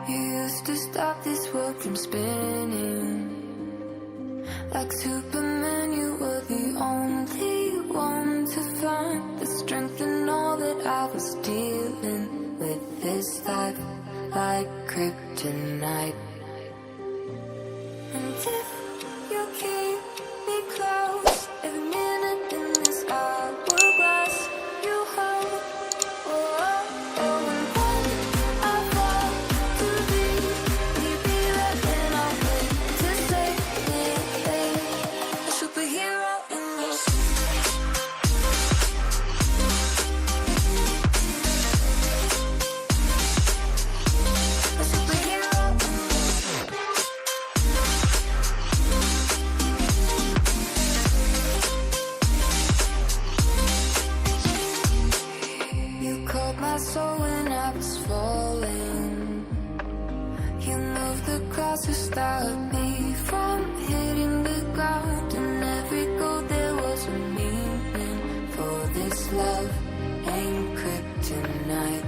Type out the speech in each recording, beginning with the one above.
You used to stop this world from spinning. Like Superman, you were the only one to find the strength in all that I was dealing with this life, like kryptonite. And if you keep me close, every minute in this hourglass you hold. Oh, oh, oh, and when I fall too deep, you'd be right when I wait to save me, a superhero in your sleep. A superhero in your sleep. You caught my soul when I was falling. You moved the crowds to stop me from hitting the ground. And every goal there was a meaning. For this love ain't kryptonite.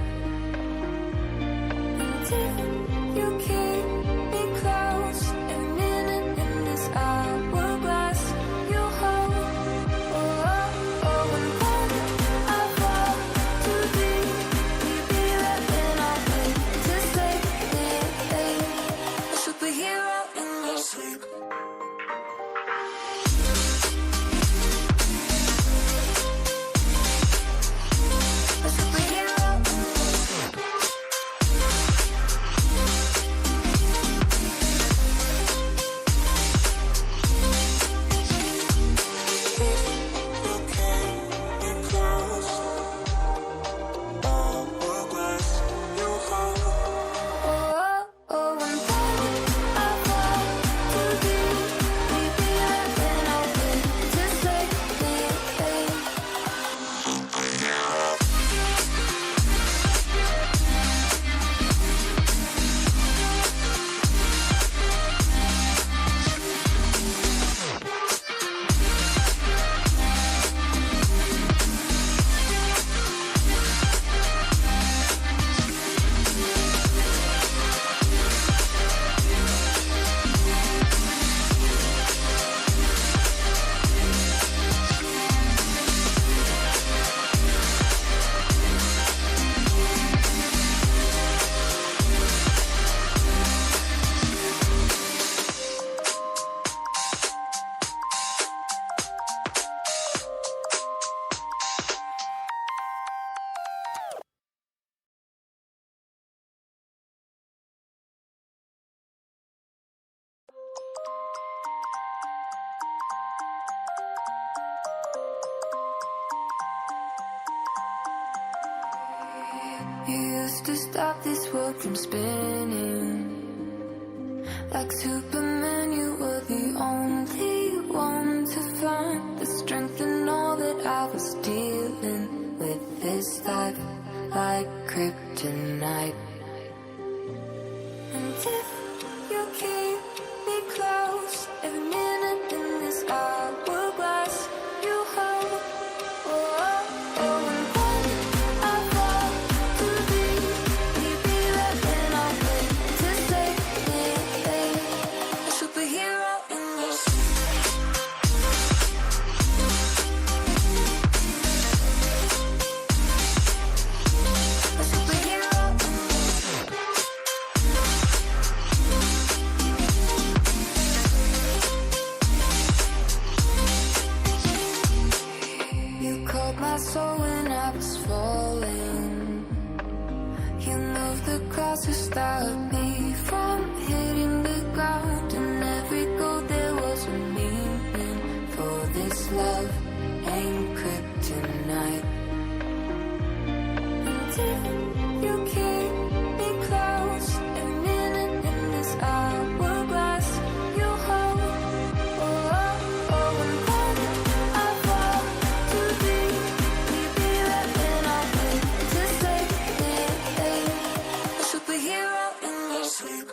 And if you keep me close, every minute in this hourglass you hold. Oh, oh, oh, and when I fall too deep, you'd be right when I wait to save me, a superhero in your sleep. A superhero in your sleep. Oh, oh, and when I fall too deep, you'd be right when I wait to save me, You used to stop this world from spinning. Like Superman, you were the only one to find the strength in all that I was dealing with this life, like kryptonite. And if you keep me close, every minute in this hourglass you hold. Oh, oh, oh, and when I fall too deep, you'd be right when I wait to save me, a superhero in your sleep. A superhero in your sleep. You caught my soul when I was falling. You moved the crowds to stop me from hitting the ground. And every goal there was a meaning. For this love ain't kryptonite. And if you keep me close, every minute in this hourglass you hold. Oh, oh, oh, and when I fall too deep, you'd be right when I wait to save me, a superhero in your sleep.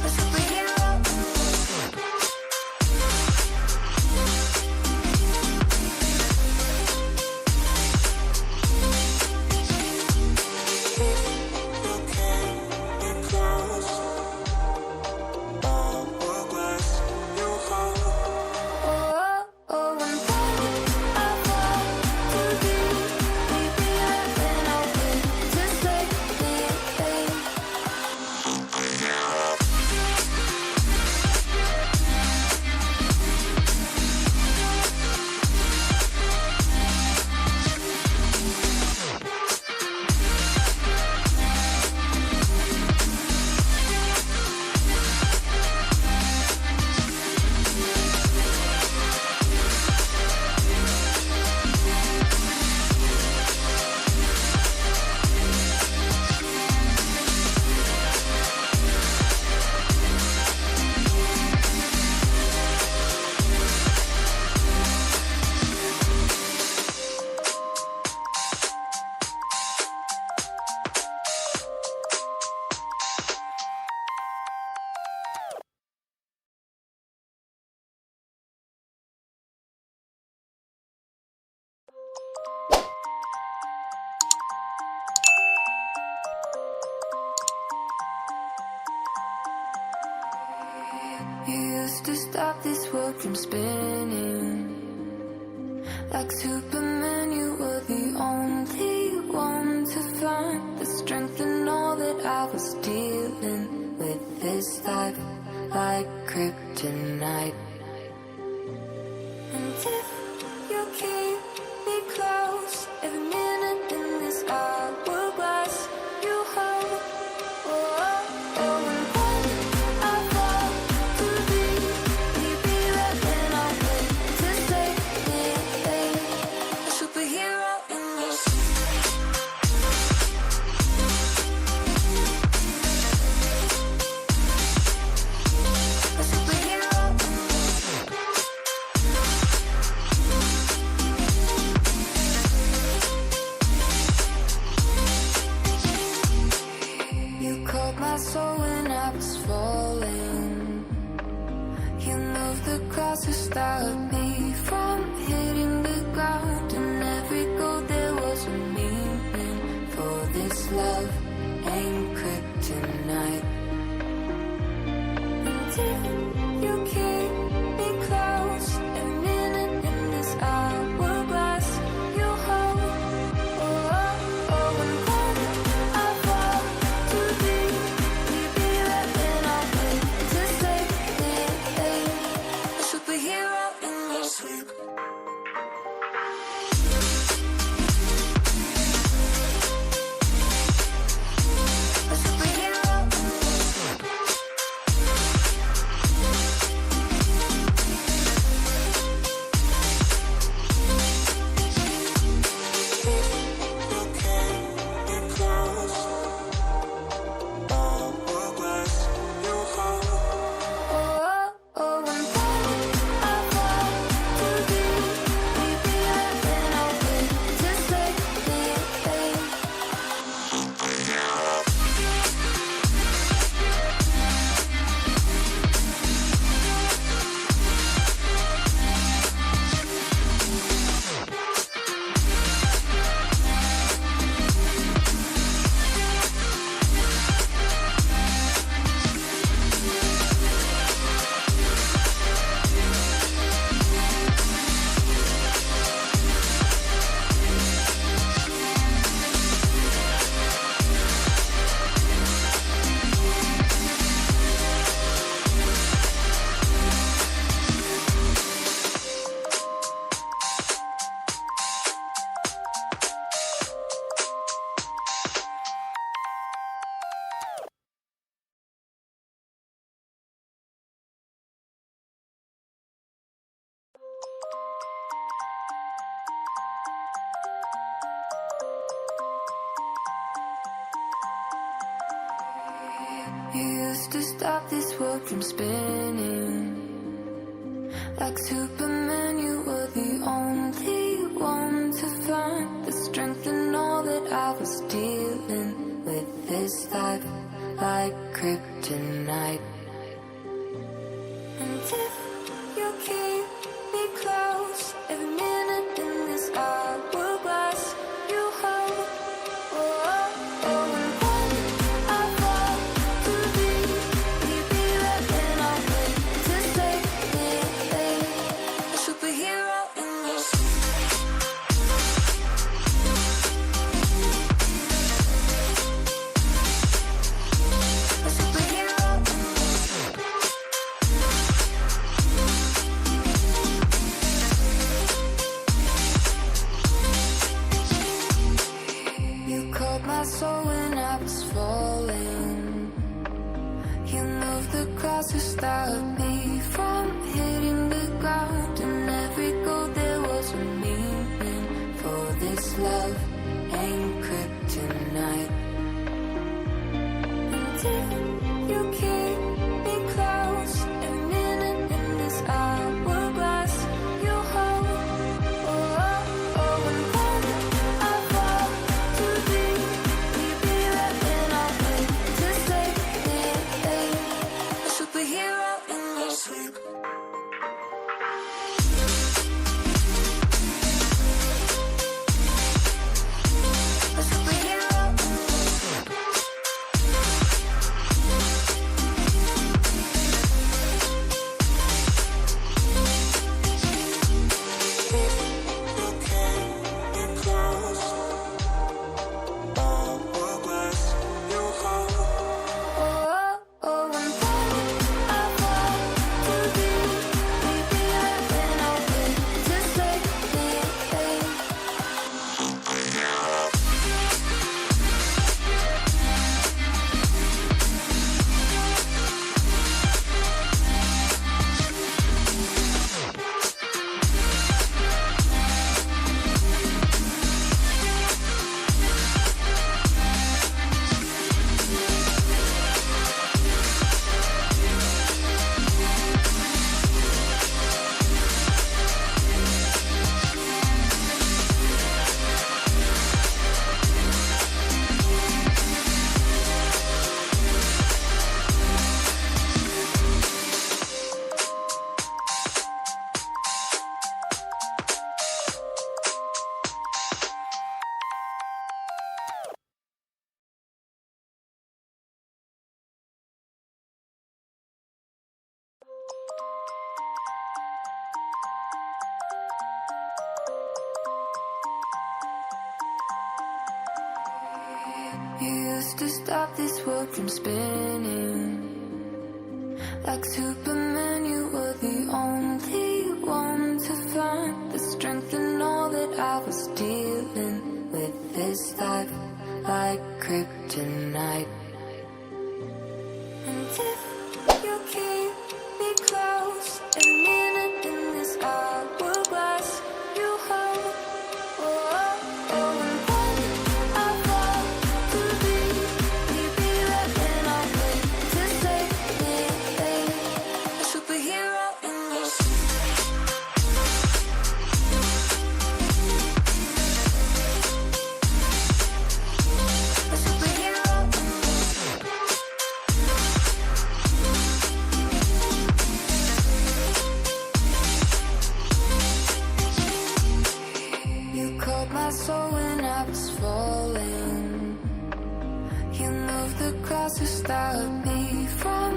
A superhero in your sleep. You used to stop this world from spinning. Like Superman, you were the only one to find the strength in all that I was dealing with this life, like kryptonite. And if you keep me close, every minute in this hourglass, you hold. Oh, oh, oh, and when I fall to be right when I wait to save me, a superhero in your a superhero in you caught my soul when I was falling. You moved the crowds to stop me from hitting the ground. And every goal there was a meaning. For this love ain't kryptonite. And if you keep me close, every minute in this hourglass, you hold. Oh, oh, oh, and when I fall to be right when I wait to save me, a superhero in your sleep. A superhero in your sleep. Oh, oh, and when I fall to be right when I wait to save me, you used to stop this world from spinning. Like Superman, you were the only one to find the strength in all that I was dealing with this life, like kryptonite. And if you keep me close, every minute in this hourglass, you hold. Oh, oh, oh, and when I fall to be right when I wait to save me, a superhero in your a superhero in you caught my soul when I was falling. You moved the crowds to stop me from hitting the ground. And every goal there was a meaning. For this love ain't kryptonite. And if you keep me close, every minute in this hourglass, you hold. Oh, oh, oh, and when I fall to be right when I wait to save me, a superhero in your sleep. A superhero in your sleep. You used to stop this world from spinning. Like Superman, you were the only one to find the strength in all that I was dealing with this life, like kryptonite. And if you keep me close, every minute in this hourglass, you hold. Oh, oh, oh, and when I fall to be right when I wait to save me, a superhero in your a superhero in you called my soul when I was falling. You moved the crowds to stop me from